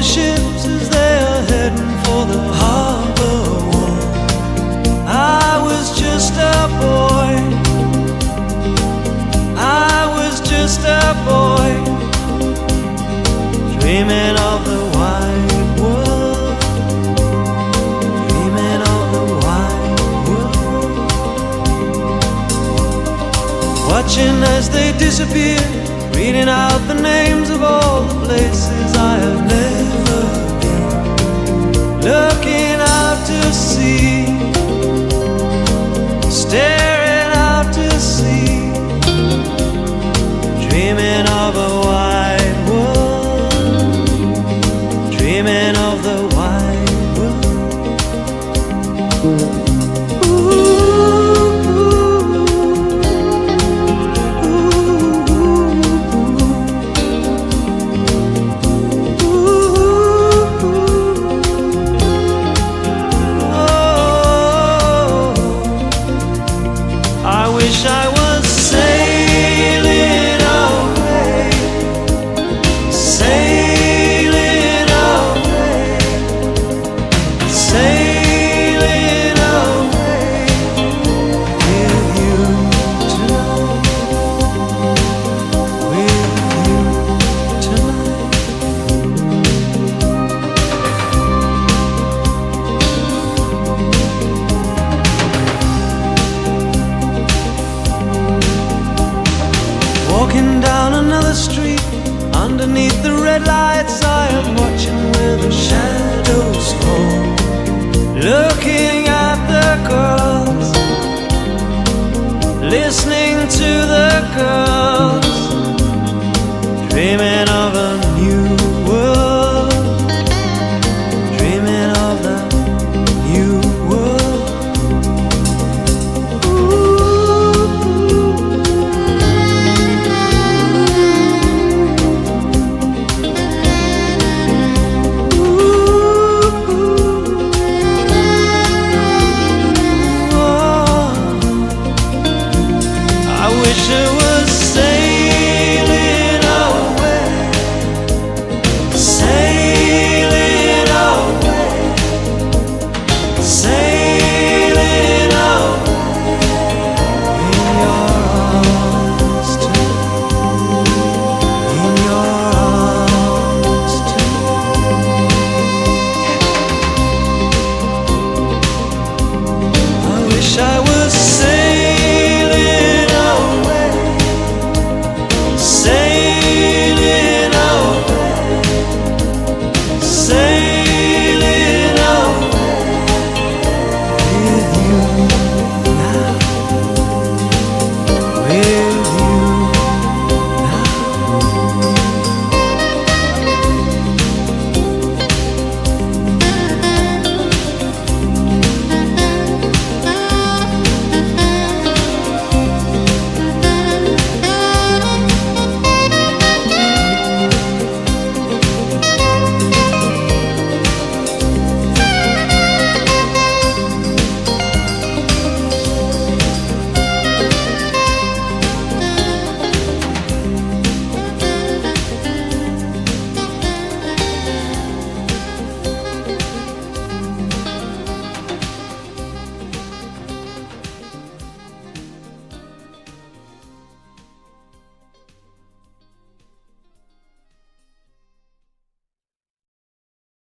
ships as they are heading for the harbor wall. I was just a boy, I was just a boy, dreaming of the wide world, dreaming of the wide world. Watching as they disappear, reading out the names of all the places I have never been, looking out to sea, staring out to sea, dreaming of a wide world, dreaming of the wide world. I wish I was sailing away, sailing away, sailing away with you tonight, with you tonight. Walking down another street, underneath the red lights, I am watching where the shadows fall, looking at the girls, listening to the girls, dreaming of a new world, dreaming of the new world. I wish it was sailing away, sailing away, sailing away in your arms too, in your arms too. I wish I